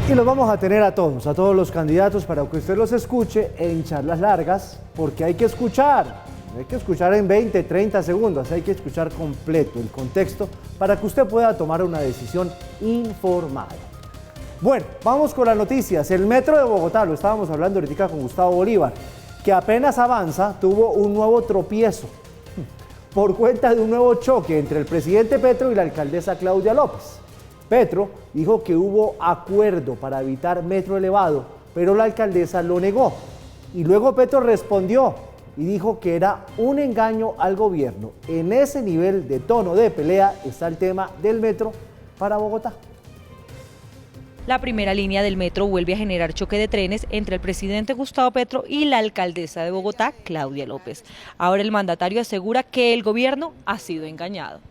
Y los vamos a tener a todos los candidatos para que usted los escuche en charlas largas, porque hay que escuchar en 20, 30 segundos, hay que escuchar completo el contexto para que usted pueda tomar una decisión informada. Bueno, vamos con las noticias. El metro de Bogotá, lo estábamos hablando ahorita con Gustavo Bolívar, que apenas avanza, tuvo un nuevo tropiezo por cuenta de un nuevo choque entre el presidente Petro y la alcaldesa Claudia López. Petro dijo que hubo acuerdo para evitar metro elevado, pero la alcaldesa lo negó. Y luego Petro respondió y dijo que era un engaño al gobierno. En ese nivel de tono de pelea está el tema del metro para Bogotá. La primera línea del metro vuelve a generar choque de trenes entre el presidente Gustavo Petro y la alcaldesa de Bogotá, Claudia López. Ahora el mandatario asegura que el gobierno ha sido engañado.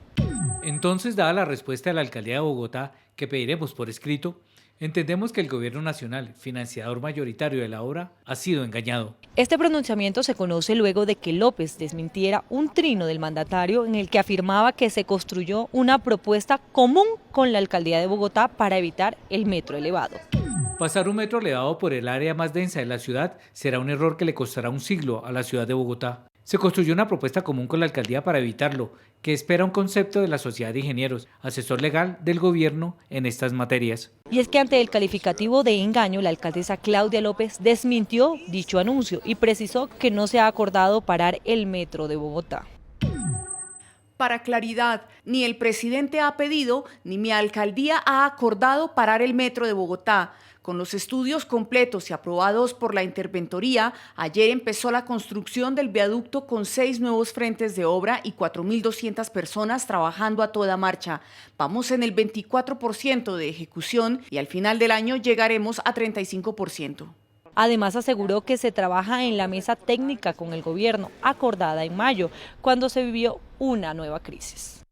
Entonces, dada la respuesta de la alcaldía de Bogotá, que pediremos por escrito, entendemos que el gobierno nacional, financiador mayoritario de la obra, ha sido engañado. Este pronunciamiento se conoce luego de que López desmintiera un trino del mandatario en el que afirmaba que se construyó una propuesta común con la alcaldía de Bogotá para evitar el metro elevado. Pasar un metro elevado por el área más densa de la ciudad será un error que le costará un siglo a la ciudad de Bogotá. Se construyó una propuesta común con la alcaldía para evitarlo, que espera un concepto de la Sociedad de Ingenieros, asesor legal del gobierno en estas materias. Y es que ante el calificativo de engaño, la alcaldesa Claudia López desmintió dicho anuncio y precisó que no se ha acordado parar el metro de Bogotá. Para claridad, ni el presidente ha pedido, ni mi alcaldía ha acordado parar el metro de Bogotá. Con los estudios completos y aprobados por la interventoría, ayer empezó la construcción del viaducto con 6 nuevos frentes de obra y 4.200 personas trabajando a toda marcha. Vamos en el 24% de ejecución y al final del año llegaremos a 35%. Además aseguró que se trabaja en la mesa técnica con el gobierno, acordada en mayo, cuando se vivió una nueva crisis.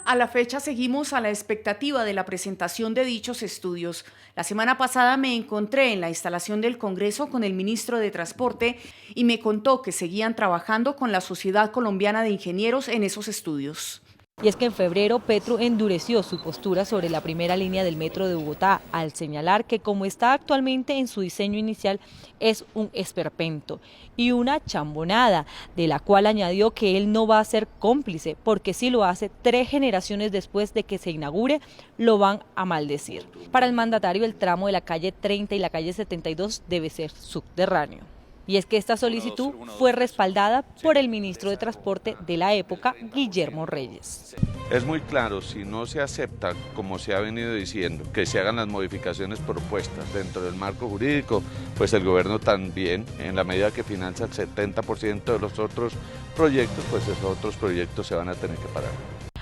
A la fecha seguimos a la expectativa de la presentación de dichos estudios. La semana pasada me encontré en la instalación del Congreso con el ministro de Transporte y me contó que seguían trabajando con la Sociedad Colombiana de Ingenieros en esos estudios. Y es que en febrero Petro endureció su postura sobre la primera línea del metro de Bogotá al señalar que como está actualmente en su diseño inicial es un esperpento y una chambonada, de la cual añadió que él no va a ser cómplice porque si lo hace 3 generaciones después de que se inaugure lo van a maldecir. Para el mandatario el tramo de la calle 30 y la calle 72 debe ser subterráneo. Y es que esta solicitud fue respaldada por el ministro de Transporte de la época, Guillermo Reyes. Es muy claro, si no se acepta, como se ha venido diciendo, que se hagan las modificaciones propuestas dentro del marco jurídico, pues el gobierno también, en la medida que financia el 70% de los otros proyectos, pues esos otros proyectos se van a tener que parar.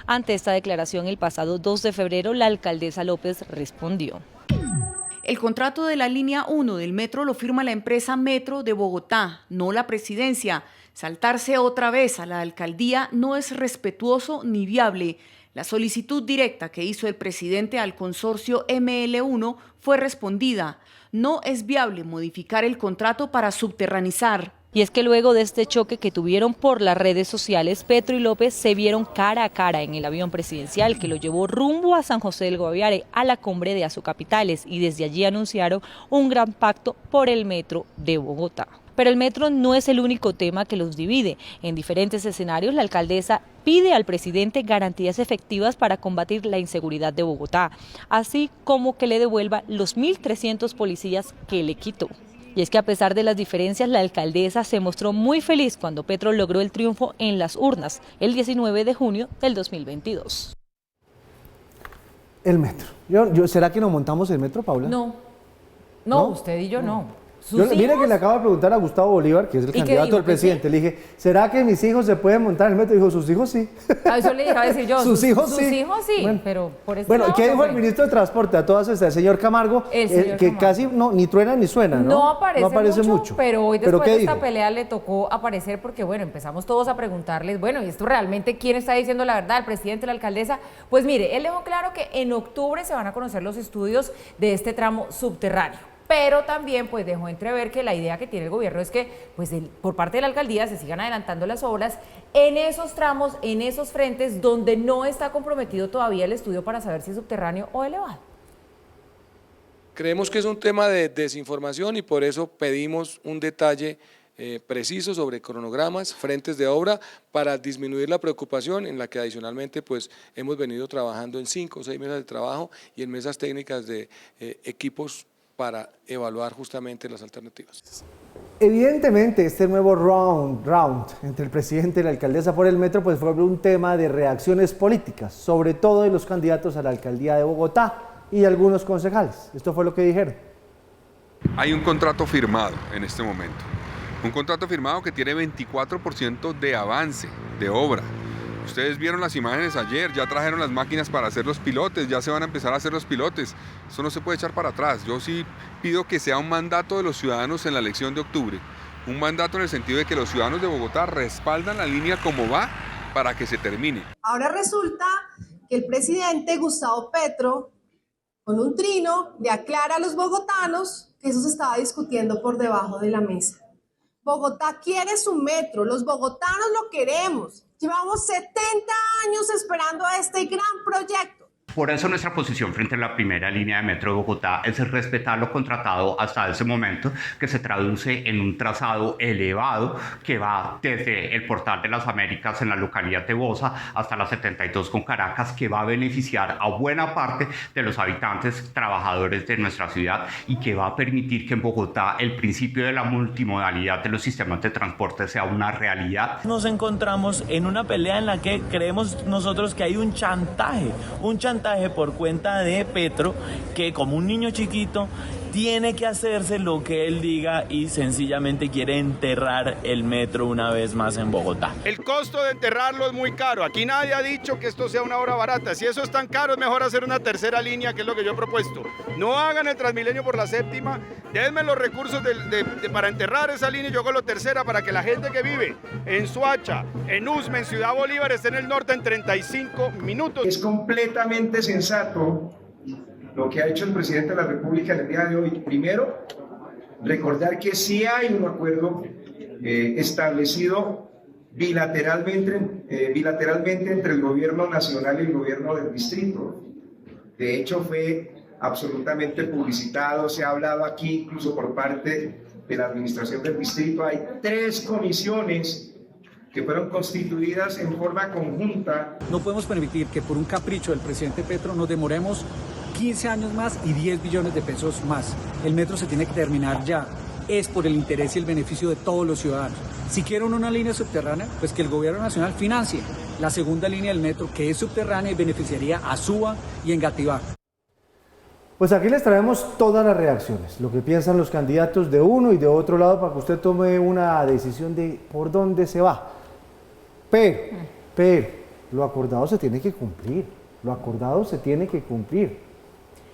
Ante esta declaración, el pasado 2 de febrero, la alcaldesa López respondió. El contrato de la línea 1 del metro lo firma la empresa Metro de Bogotá, no la presidencia. Saltarse otra vez a la alcaldía no es respetuoso ni viable. La solicitud directa que hizo el presidente al consorcio ML1 fue respondida. No es viable modificar el contrato para subterranizar. Y es que luego de este choque que tuvieron por las redes sociales, Petro y López se vieron cara a cara en el avión presidencial que lo llevó rumbo a San José del Guaviare, a la cumbre de Azocapitales, y desde allí anunciaron un gran pacto por el metro de Bogotá. Pero el metro no es el único tema que los divide. En diferentes escenarios, la alcaldesa pide al presidente garantías efectivas para combatir la inseguridad de Bogotá, así como que le devuelva los 1.300 policías que le quitó. Y es que a pesar de las diferencias, la alcaldesa se mostró muy feliz cuando Petro logró el triunfo en las urnas el 19 de junio del 2022. El metro. ¿Será que nos montamos el metro, Paula? No, usted y yo no. Mire que le acabo de preguntar a Gustavo Bolívar, que es el candidato del presidente, le dije, ¿será que mis hijos se pueden montar en el metro? Dijo, sus hijos sí. Eso le iba a decir yo. Sus hijos sí. Sus hijos sí, bueno, pero por eso. Bueno, ¿qué dijo el ministro de Transporte a todas estas? El señor Camargo, que casi ni truena ni suena, ¿no? No aparece mucho, pero hoy después de esta dijo? pelea le tocó aparecer porque, bueno, empezamos todos a preguntarles, bueno, ¿y esto realmente quién está diciendo la verdad? ¿El presidente, la alcaldesa? Pues mire, él dejó claro que en octubre se van a conocer los estudios de este tramo subterráneo. Pero también pues dejó entrever que la idea que tiene el gobierno es que pues por parte de la alcaldía se sigan adelantando las obras en esos tramos, en esos frentes donde no está comprometido todavía el estudio para saber si es subterráneo o elevado. Creemos que es un tema de desinformación y por eso pedimos un detalle preciso sobre cronogramas, frentes de obra, para disminuir la preocupación en la que adicionalmente pues hemos venido trabajando en 5 o 6 mesas de trabajo y en mesas técnicas de equipos para evaluar justamente las alternativas. Evidentemente este nuevo round entre el presidente y la alcaldesa por el metro pues fue un tema de reacciones políticas, sobre todo de los candidatos a la alcaldía de Bogotá y algunos concejales. Esto fue lo que dijeron. Hay un contrato firmado en este momento. Un contrato firmado que tiene 24% de avance, de obra. Ustedes vieron las imágenes ayer, ya trajeron las máquinas para hacer los pilotes, ya se van a empezar a hacer los pilotes. Eso no se puede echar para atrás. Yo sí pido que sea un mandato de los ciudadanos en la elección de octubre. Un mandato en el sentido de que los ciudadanos de Bogotá respaldan la línea como va para que se termine. Ahora resulta que el presidente Gustavo Petro, con un trino, le aclara a los bogotanos que eso se estaba discutiendo por debajo de la mesa. Bogotá quiere su metro, los bogotanos lo queremos. Llevamos 70 años esperando este gran proyecto. Por eso nuestra posición frente a la primera línea de metro de Bogotá es respetar lo contratado hasta ese momento, que se traduce en un trazado elevado que va desde el Portal de las Américas en la localidad de Bosa hasta la 72 con Caracas, que va a beneficiar a buena parte de los habitantes trabajadores de nuestra ciudad y que va a permitir que en Bogotá el principio de la multimodalidad de los sistemas de transporte sea una realidad. Nos encontramos en una pelea en la que creemos nosotros que hay un chantaje por cuenta de Petro, que como un niño chiquito tiene que hacerse lo que él diga y sencillamente quiere enterrar el metro una vez más en Bogotá. El costo de enterrarlo es muy caro. Aquí nadie ha dicho que esto sea una obra barata. Si eso es tan caro, es mejor hacer una tercera línea, que es lo que yo he propuesto. No hagan el Transmilenio por la séptima, denme los recursos para enterrar esa línea y yo hago la tercera para que la gente que vive en Soacha, en Usme, en Ciudad Bolívar, esté en el norte en 35 minutos. Es completamente sensato lo que ha hecho el presidente de la República en el día de hoy. Primero, recordar que sí hay un acuerdo establecido bilateralmente entre el gobierno nacional y el gobierno del distrito. De hecho, fue absolutamente publicitado, se ha hablado aquí incluso por parte de la administración del distrito. Hay 3 comisiones que fueron constituidas en forma conjunta. No podemos permitir que por un capricho del presidente Petro nos demoremos 15 años más y 10 billones de pesos más. El metro se tiene que terminar ya. Es por el interés y el beneficio de todos los ciudadanos. Si quieren una línea subterránea, pues que el gobierno nacional financie la segunda línea del metro, que es subterránea y beneficiaría a Suba y Engativá. Pues aquí les traemos todas las reacciones, lo que piensan los candidatos de uno y de otro lado para que usted tome una decisión de por dónde se va. Pero lo acordado se tiene que cumplir,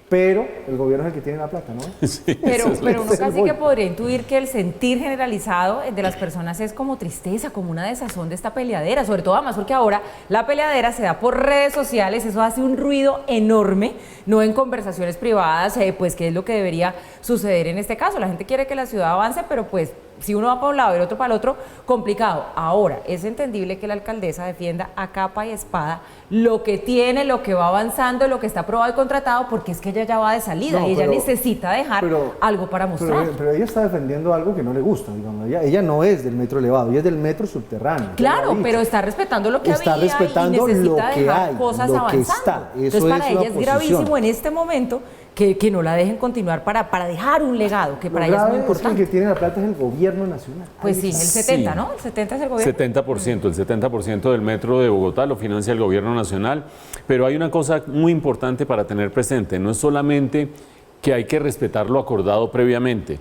pero el gobierno es el que tiene la plata, ¿no? Sí, pero uno casi que podría intuir que el sentir generalizado de las personas es como tristeza, como una desazón de esta peleadera, sobre todo además porque ahora la peleadera se da por redes sociales, eso hace un ruido enorme, no en conversaciones privadas, pues que es lo que debería suceder en este caso. La gente quiere que la ciudad avance, pero pues si uno va para un lado y el otro para el otro, complicado. Ahora, es entendible que la alcaldesa defienda a capa y espada lo que tiene, lo que va avanzando, lo que está aprobado y contratado, porque es que ella ya va de salida y ella necesita dejar algo para mostrar. Pero ella está defendiendo algo que no le gusta, digamos. Ella no es del metro elevado, ella es del metro subterráneo. Claro, pero está respetando lo que había y necesita dejar cosas avanzando. Entonces para ella es gravísimo en este momento que no la dejen continuar para dejar un legado, que para ella es muy importante. Es que el que tiene la plata es el gobierno nacional. Pues sí, el 70, ¿no? El 70 es el gobierno. 70%, el 70% del metro de Bogotá lo financia el gobierno nacional, pero hay una cosa muy importante para tener presente, no es solamente que hay que respetar lo acordado previamente,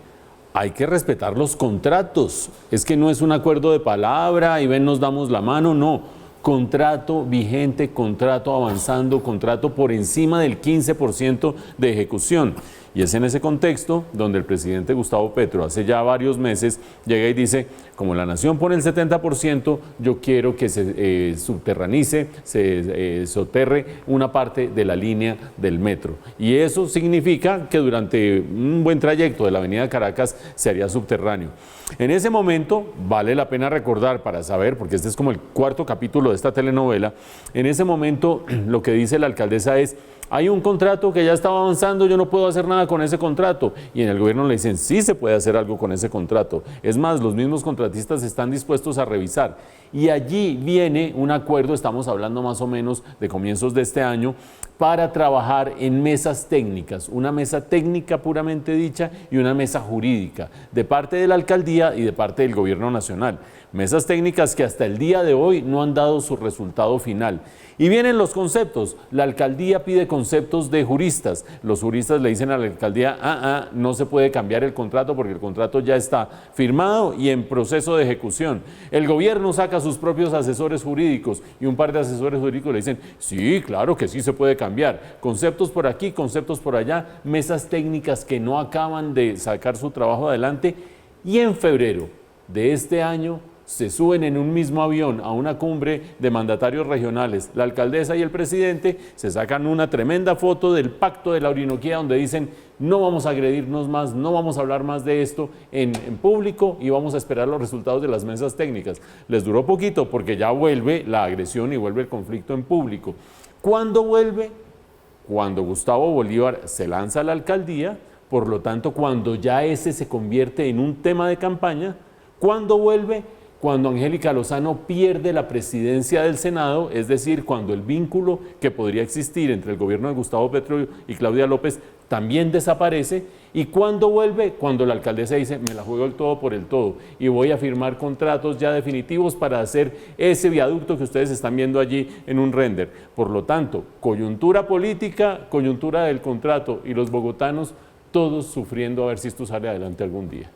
hay que respetar los contratos, es que no es un acuerdo de palabra y ven nos damos la mano, no. Contrato vigente, contrato avanzando, contrato por encima del 15% de ejecución. Y es en ese contexto donde el presidente Gustavo Petro hace ya varios meses llega y dice, como la nación pone el 70%, yo quiero que se subterranice, se soterre una parte de la línea del metro. Y eso significa que durante un buen trayecto de la avenida Caracas se haría subterráneo. En ese momento, vale la pena recordar para saber, porque este es como el 4º capítulo de esta telenovela, en ese momento lo que dice la alcaldesa es, hay un contrato que ya estaba avanzando, yo no puedo hacer nada con ese contrato. Y en el gobierno le dicen, sí se puede hacer algo con ese contrato. Es más, los mismos contratistas están dispuestos a revisar. Y allí viene un acuerdo, estamos hablando más o menos de comienzos de este año, para trabajar en mesas técnicas, una mesa técnica puramente dicha y una mesa jurídica, de parte de la alcaldía y de parte del gobierno nacional. Mesas técnicas que hasta el día de hoy no han dado su resultado final. Y vienen los conceptos. La alcaldía pide conceptos de juristas. Los juristas le dicen a la alcaldía, no se puede cambiar el contrato porque el contrato ya está firmado y en proceso de ejecución. El gobierno saca sus propios asesores jurídicos y un par de asesores jurídicos le dicen, sí, claro que sí se puede cambiar. Conceptos por aquí, conceptos por allá, mesas técnicas que no acaban de sacar su trabajo adelante. Y en febrero de este año se suben en un mismo avión a una cumbre de mandatarios regionales, la alcaldesa y el presidente, se sacan una tremenda foto del pacto de la Orinoquía donde dicen no vamos a agredirnos más, no vamos a hablar más de esto en público y vamos a esperar los resultados de las mesas técnicas. Les duró poquito porque ya vuelve la agresión y vuelve el conflicto en público. ¿Cuándo vuelve? Cuando Gustavo Bolívar se lanza a la alcaldía, por lo tanto cuando ya ese se convierte en un tema de campaña. ¿Cuándo vuelve? Cuando Angélica Lozano pierde la presidencia del Senado, es decir, cuando el vínculo que podría existir entre el gobierno de Gustavo Petro y Claudia López también desaparece. ¿Y cuándo vuelve? Cuando la alcaldesa dice, me la juego el todo por el todo y voy a firmar contratos ya definitivos para hacer ese viaducto que ustedes están viendo allí en un render. Por lo tanto, coyuntura política, coyuntura del contrato y los bogotanos todos sufriendo a ver si esto sale adelante algún día.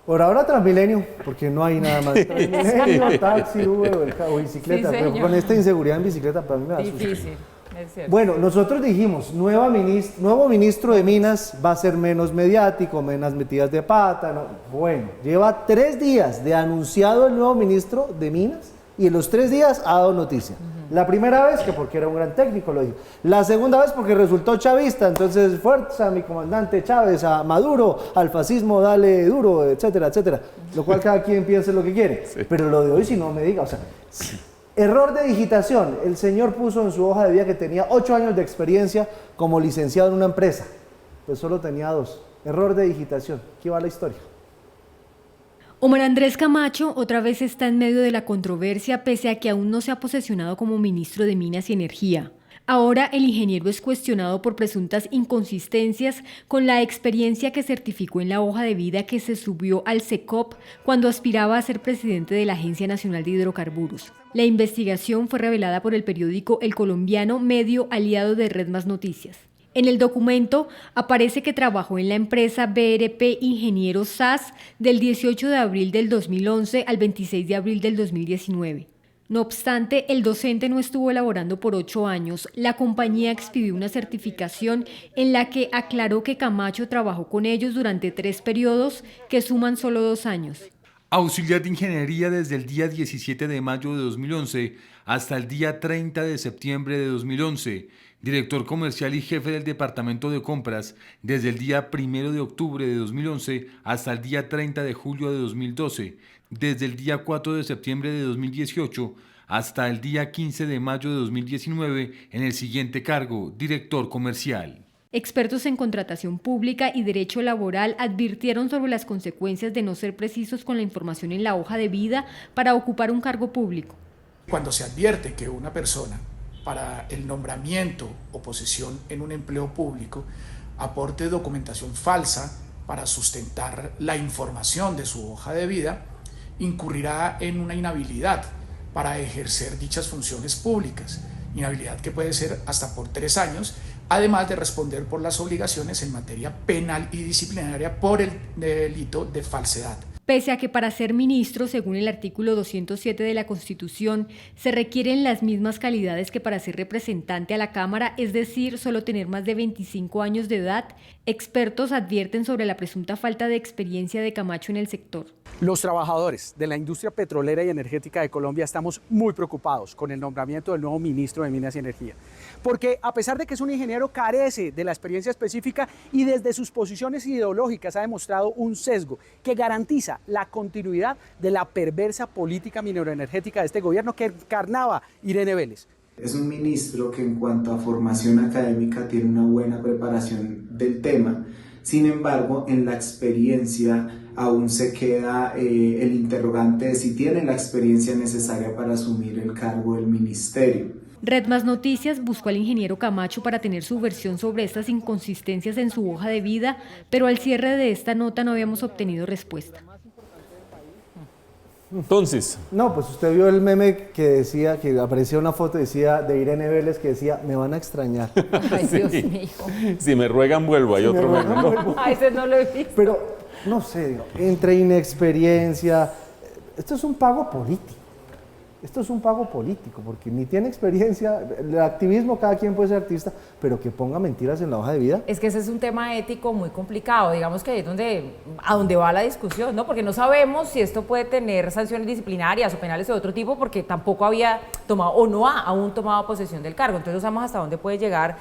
Por ahora Transmilenio, porque no hay nada más. Transmilenio, taxi, Uber o bicicleta. Sí, pero con esta inseguridad en bicicleta para mí me da susto. Difícil, es cierto. Bueno, nosotros dijimos, nuevo ministro de Minas va a ser menos mediático, menos metidas de pata. ¿No? Bueno, lleva 3 días de anunciado el nuevo ministro de Minas y en los 3 días ha dado noticia. La primera vez que porque era un gran técnico, lo dijo. La segunda vez porque resultó chavista, entonces fuerza mi comandante Chávez, a Maduro, al fascismo dale duro, etcétera, etcétera. Lo cual cada quien piense lo que quiere. Sí. Pero lo de hoy si no me diga, o sea, error de digitación. El señor puso en su hoja de vida que tenía 8 años de experiencia como licenciado en una empresa. Pues solo tenía 2. Error de digitación. Aquí va la historia. Omar Andrés Camacho otra vez está en medio de la controversia pese a que aún no se ha posesionado como ministro de Minas y Energía. Ahora el ingeniero es cuestionado por presuntas inconsistencias con la experiencia que certificó en la hoja de vida que se subió al SECOP cuando aspiraba a ser presidente de la Agencia Nacional de Hidrocarburos. La investigación fue revelada por el periódico El Colombiano, medio aliado de Red Más Noticias. En el documento aparece que trabajó en la empresa BRP Ingenieros SAS del 18 de abril del 2011 al 26 de abril del 2019. No obstante, el docente no estuvo elaborando por 8 años. La compañía expidió una certificación en la que aclaró que Camacho trabajó con ellos durante 3 periodos que suman solo 2 años. Auxiliar de Ingeniería desde el día 17 de mayo de 2011 hasta el día 30 de septiembre de 2011. Director comercial y jefe del Departamento de Compras desde el día 1 de octubre de 2011 hasta el día 30 de julio de 2012, desde el día 4 de septiembre de 2018 hasta el día 15 de mayo de 2019 en el siguiente cargo, director comercial. Expertos en contratación pública y derecho laboral advirtieron sobre las consecuencias de no ser precisos con la información en la hoja de vida para ocupar un cargo público. Cuando se advierte que una persona para el nombramiento o posesión en un empleo público aporte documentación falsa para sustentar la información de su hoja de vida, incurrirá en una inhabilidad para ejercer dichas funciones públicas, inhabilidad que puede ser hasta por 3 años, además de responder por las obligaciones en materia penal y disciplinaria por el delito de falsedad. Pese a que para ser ministro, según el artículo 207 de la Constitución, se requieren las mismas calidades que para ser representante a la Cámara, es decir, solo tener más de 25 años de edad, expertos advierten sobre la presunta falta de experiencia de Camacho en el sector. Los trabajadores de la industria petrolera y energética de Colombia estamos muy preocupados con el nombramiento del nuevo ministro de Minas y Energía, porque a pesar de que es un ingeniero, carece de la experiencia específica y desde sus posiciones ideológicas ha demostrado un sesgo que garantiza la continuidad de la perversa política mineroenergética de este gobierno que encarnaba Irene Vélez. Es un ministro que en cuanto a formación académica tiene una buena preparación del tema. Sin embargo, en la experiencia aún se queda el interrogante de si tiene la experiencia necesaria para asumir el cargo del ministerio. Red Más Noticias buscó al ingeniero Camacho para tener su versión sobre estas inconsistencias en su hoja de vida, pero al cierre de esta nota no habíamos obtenido respuesta. Entonces. No, pues usted vio el meme que decía, que aparecía una foto decía de Irene Vélez que decía, me van a extrañar. Ay, Dios mío. Si me ruegan, vuelvo. Hay otro meme, ¿no? Ay, ese no lo he visto. Pero, no sé, entre inexperiencia, esto es un pago político. Esto es un pago político, porque ni tiene experiencia, el activismo, cada quien puede ser activista, pero que ponga mentiras en la hoja de vida. Es que ese es un tema ético muy complicado, digamos que ahí es a donde va la discusión, ¿no? Porque no sabemos si esto puede tener sanciones disciplinarias o penales de otro tipo, porque tampoco había tomado o no ha aún tomado posesión del cargo, entonces no sabemos hasta dónde puede llegar,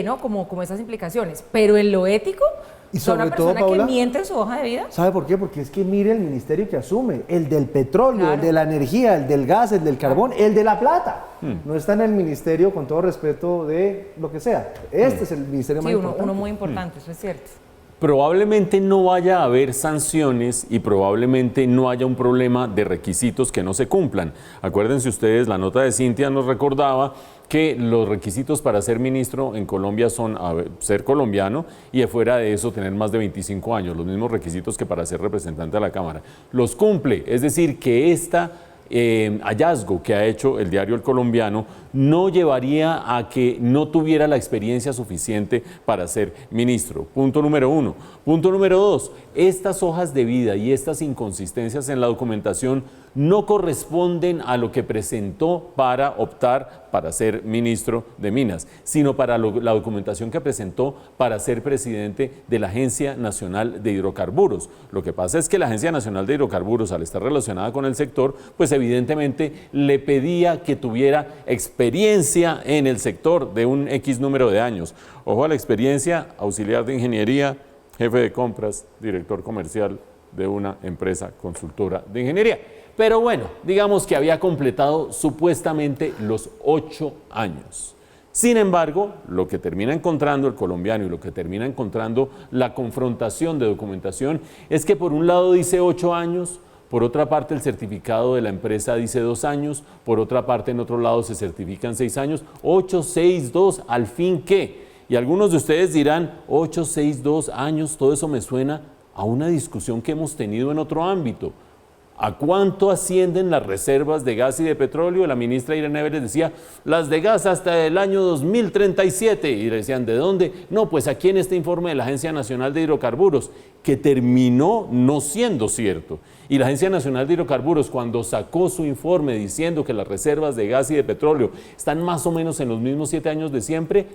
¿no? Como esas implicaciones, pero en lo ético... Y sobre una persona todo, Paula, que miente en su hoja de vida. ¿Sabe por qué? Porque es que mire el ministerio que asume, el del petróleo, el de la energía, el del gas, el del carbón, el de la plata. No está en el ministerio, con todo respeto, de lo que sea. Este es el ministerio más importante. Uno muy importante, eso es cierto. Probablemente no vaya a haber sanciones y probablemente no haya un problema de requisitos que no se cumplan. Acuérdense ustedes, la nota de Cintia nos recordaba que los requisitos para ser ministro en Colombia son ser colombiano y afuera de eso tener más de 25 años, los mismos requisitos que para ser representante de la Cámara. Los cumple, es decir, que esta hallazgo que ha hecho el diario El Colombiano no llevaría a que no tuviera la experiencia suficiente para ser ministro. Punto número 1. Punto número 2. Estas hojas de vida y estas inconsistencias en la documentación no corresponden a lo que presentó para optar para ser ministro de Minas, sino para la documentación que presentó para ser presidente de la Agencia Nacional de Hidrocarburos. Lo que pasa es que la Agencia Nacional de Hidrocarburos, al estar relacionada con el sector, pues evidentemente le pedía que tuviera experiencia en el sector de un X número de años. Ojo a la experiencia: auxiliar de ingeniería, jefe de compras, director comercial de una empresa consultora de ingeniería. Pero bueno, digamos que había completado supuestamente los 8 años. Sin embargo, lo que termina encontrando El Colombiano y lo que termina encontrando la confrontación de documentación es que por un lado dice 8 años, por otra parte el certificado de la empresa dice 2 años, por otra parte en otro lado se certifican 6 años, 8, 6, 2, ¿al fin qué? Y algunos de ustedes dirán, 8, 6, 2 años, todo eso me suena a una discusión que hemos tenido en otro ámbito. ¿A cuánto ascienden las reservas de gas y de petróleo? La ministra Irene Vélez decía, las de gas hasta el año 2037. Y le decían, ¿de dónde? No, pues aquí en este informe de la Agencia Nacional de Hidrocarburos, que terminó no siendo cierto. Y la Agencia Nacional de Hidrocarburos, cuando sacó su informe diciendo que las reservas de gas y de petróleo están más o menos en los mismos 7 años de siempre,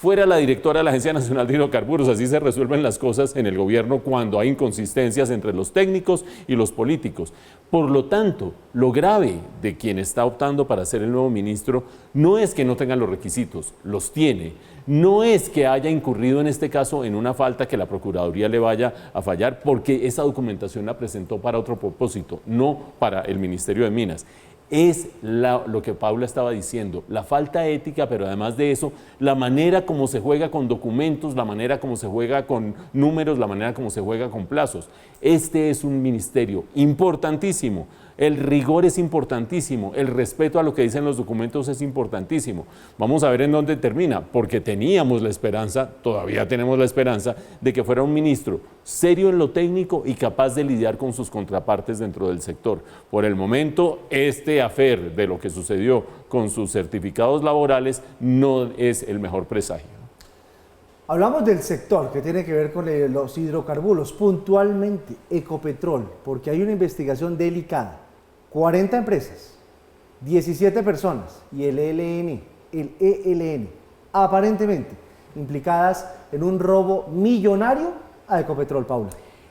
fuera la directora de la Agencia Nacional de Hidrocarburos. Así se resuelven las cosas en el gobierno cuando hay inconsistencias entre los técnicos y los políticos. Por lo tanto, lo grave de quien está optando para ser el nuevo ministro no es que no tenga los requisitos, los tiene. No es que haya incurrido en este caso en una falta que la Procuraduría le vaya a fallar, porque esa documentación la presentó para otro propósito, no para el Ministerio de Minas. Es lo que Paula estaba diciendo, la falta ética, pero además de eso, la manera como se juega con documentos, la manera como se juega con números, la manera como se juega con plazos. Este es un ministerio importantísimo, el rigor es importantísimo, el respeto a lo que dicen los documentos es importantísimo. Vamos a ver en dónde termina, porque teníamos la esperanza, todavía tenemos la esperanza, de que fuera un ministro serio en lo técnico y capaz de lidiar con sus contrapartes dentro del sector. Por el momento, este afer de lo que sucedió con sus certificados laborales no es el mejor presagio. Hablamos del sector que tiene que ver con los hidrocarburos, puntualmente Ecopetrol, porque hay una investigación delicada. 40 empresas, 17 personas y el ELN, aparentemente implicadas en un robo millonario a Ecopetrol, Paula.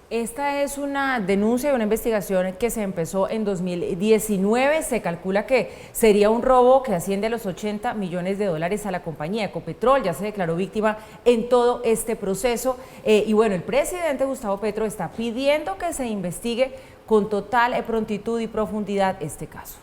Esta es una denuncia y una investigación que se empezó en 2019. Se calcula que sería un robo que asciende a los $80 millones a la compañía. Ecopetrol ya se declaró víctima en todo este proceso. Y bueno, el presidente Gustavo Petro está pidiendo que se investigue con total prontitud y profundidad este caso.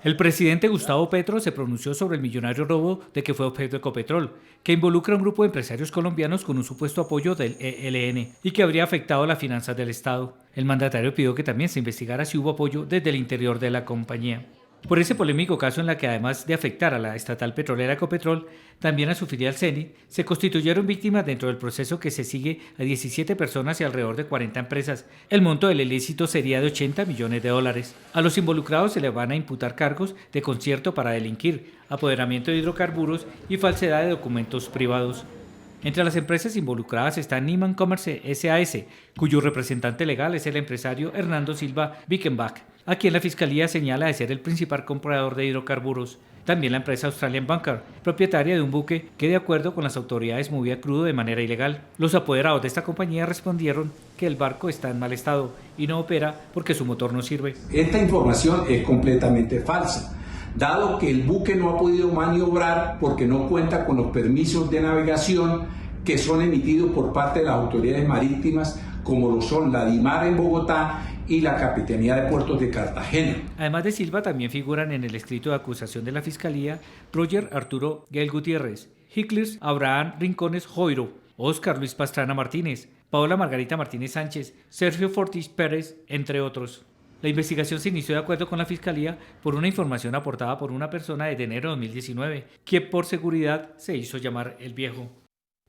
El presidente Gustavo Petro se pronunció sobre el millonario robo de que fue objeto Ecopetrol, que involucra a un grupo de empresarios colombianos con un supuesto apoyo del ELN y que habría afectado las finanzas del Estado. El mandatario pidió que también se investigara si hubo apoyo desde el interior de la compañía. Por ese polémico caso en la que además de afectar a la estatal petrolera Ecopetrol, también a su filial CENI, se constituyeron víctimas dentro del proceso que se sigue a 17 personas y alrededor de 40 empresas. El monto del ilícito sería de $80 millones. A los involucrados se les van a imputar cargos de concierto para delinquir, apoderamiento de hidrocarburos y falsedad de documentos privados. Entre las empresas involucradas está Neiman Commerce SAS, cuyo representante legal es el empresario Hernando Silva Bickenbach, a quien la Fiscalía señala de ser el principal comprador de hidrocarburos. También la empresa Australian Bunker, propietaria de un buque que de acuerdo con las autoridades movía crudo de manera ilegal. Los apoderados de esta compañía respondieron que el barco está en mal estado y no opera porque su motor no sirve. Esta información es completamente falsa, dado que el buque no ha podido maniobrar porque no cuenta con los permisos de navegación que son emitidos por parte de las autoridades marítimas, como lo son la DIMAR en Bogotá y la Capitanía de Puertos de Cartagena. Además de Silva, también figuran en el escrito de acusación de la Fiscalía Roger Arturo Gael Gutiérrez, Hicklers Abraham Rincones Joiro, Oscar Luis Pastrana Martínez, Paola Margarita Martínez Sánchez, Sergio Fortis Pérez, entre otros. La investigación se inició de acuerdo con la Fiscalía por una información aportada por una persona desde enero de 2019, quien por seguridad se hizo llamar El Viejo.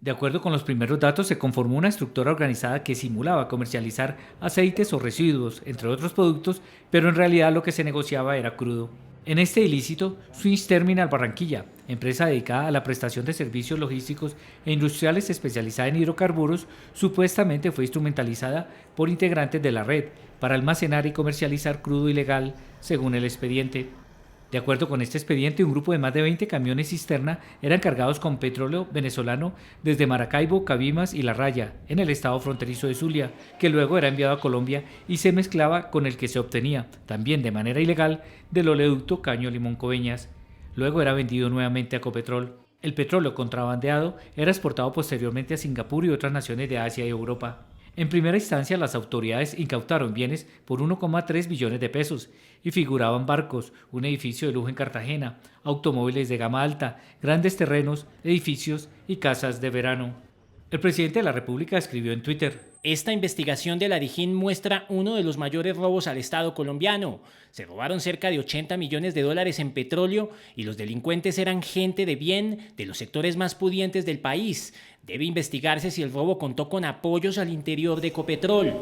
De acuerdo con los primeros datos, se conformó una estructura organizada que simulaba comercializar aceites o residuos, entre otros productos, pero en realidad lo que se negociaba era crudo. En este ilícito, Swings Terminal Barranquilla, empresa dedicada a la prestación de servicios logísticos e industriales especializada en hidrocarburos, supuestamente fue instrumentalizada por integrantes de la red para almacenar y comercializar crudo ilegal, según el expediente. De acuerdo con este expediente, un grupo de más de 20 camiones cisterna eran cargados con petróleo venezolano desde Maracaibo, Cabimas y La Raya, en el estado fronterizo de Zulia, que luego era enviado a Colombia y se mezclaba con el que se obtenía, también de manera ilegal, del oleoducto Caño Limón Coveñas. Luego era vendido nuevamente a Ecopetrol. El petróleo contrabandeado era exportado posteriormente a Singapur y otras naciones de Asia y Europa. En primera instancia, las autoridades incautaron bienes por 1,3 billones de pesos y figuraban barcos, un edificio de lujo en Cartagena, automóviles de gama alta, grandes terrenos, edificios y casas de verano. El presidente de la República escribió en Twitter: Esta investigación de la DIJÍN muestra uno de los mayores robos al Estado colombiano. Se robaron cerca de $80 millones en petróleo y los delincuentes eran gente de bien de los sectores más pudientes del país. Debe investigarse si el robo contó con apoyos al interior de Ecopetrol.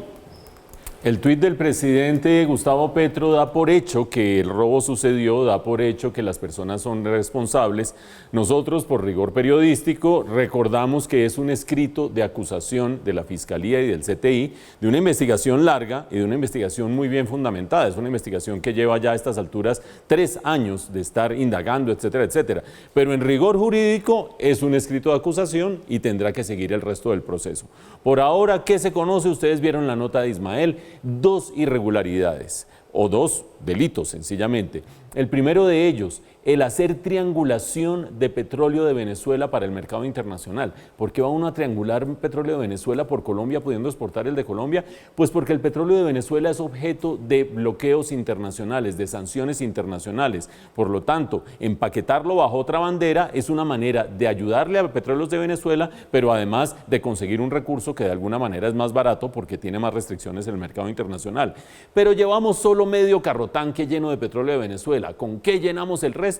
El tuit del presidente Gustavo Petro da por hecho que el robo sucedió, da por hecho que las personas son responsables. Nosotros, por rigor periodístico, recordamos que es un escrito de acusación de la Fiscalía y del CTI, de una investigación larga y de una investigación muy bien fundamentada. Es una investigación que lleva ya a estas alturas 3 años de estar indagando, etcétera, etcétera. Pero en rigor jurídico es un escrito de acusación y tendrá que seguir el resto del proceso. Por ahora, ¿qué se conoce? Ustedes vieron la nota de Ismael. 2 irregularidades o 2 delitos sencillamente. El primero de ellos, el hacer triangulación de petróleo de Venezuela para el mercado internacional. ¿Por qué va uno a triangular petróleo de Venezuela por Colombia pudiendo exportar el de Colombia? Pues porque el petróleo de Venezuela es objeto de bloqueos internacionales, de sanciones internacionales. Por lo tanto, empaquetarlo bajo otra bandera es una manera de ayudarle a Petróleos de Venezuela, pero además de conseguir un recurso que de alguna manera es más barato porque tiene más restricciones en el mercado internacional. Pero llevamos solo medio carrotanque lleno de petróleo de Venezuela. ¿Con qué llenamos el resto?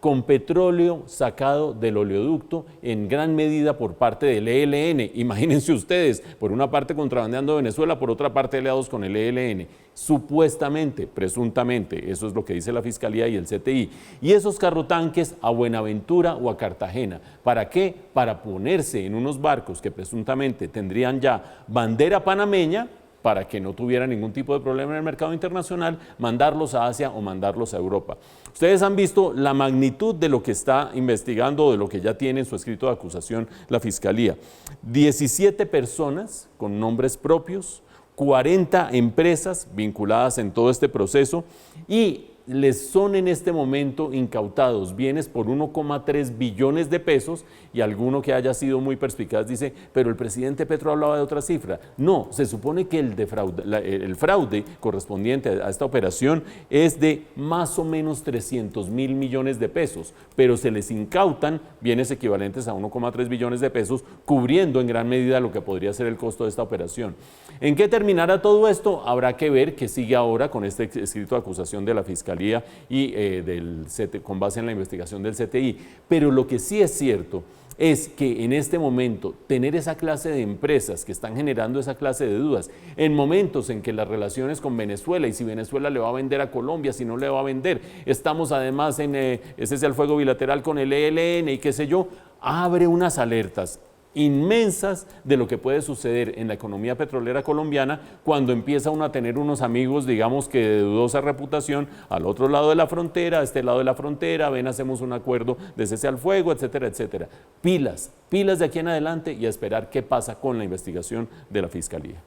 Con petróleo sacado del oleoducto en gran medida por parte del ELN. Imagínense ustedes, por una parte contrabandeando Venezuela, por otra parte aliados con el ELN. Supuestamente, presuntamente, eso es lo que dice la Fiscalía y el CTI. Y esos carrotanques a Buenaventura o a Cartagena. ¿Para qué? Para ponerse en unos barcos que presuntamente tendrían ya bandera panameña, para que no tuviera ningún tipo de problema en el mercado internacional, mandarlos a Asia o mandarlos a Europa. Ustedes han visto la magnitud de lo que está investigando o de lo que ya tiene en su escrito de acusación la Fiscalía. 17 personas con nombres propios, 40 empresas vinculadas en todo este proceso y les son en este momento incautados bienes por 1,3 billones de pesos, y alguno que haya sido muy perspicaz dice, pero el presidente Petro hablaba de otra cifra. No, se supone que el fraude correspondiente a esta operación es de más o menos 300.000 millones de pesos, pero se les incautan bienes equivalentes a 1,3 billones de pesos, cubriendo en gran medida lo que podría ser el costo de esta operación. ¿En qué terminará todo esto? Habrá que ver qué sigue ahora con este escrito de acusación de la Fiscalía y con base en la investigación del CTI. Pero lo que sí es cierto es que en este momento tener esa clase de empresas que están generando esa clase de dudas, en momentos en que las relaciones con Venezuela, y si Venezuela le va a vender a Colombia, si no le va a vender, estamos además en ese al fuego bilateral con el ELN y qué sé yo, abre unas alertas inmensas de lo que puede suceder en la economía petrolera colombiana cuando empieza uno a tener unos amigos, digamos que de dudosa reputación, al otro lado de la frontera, a este lado de la frontera, ven, hacemos un acuerdo de cese al fuego, etcétera, etcétera. Pilas de aquí en adelante y a esperar qué pasa con la investigación de la Fiscalía.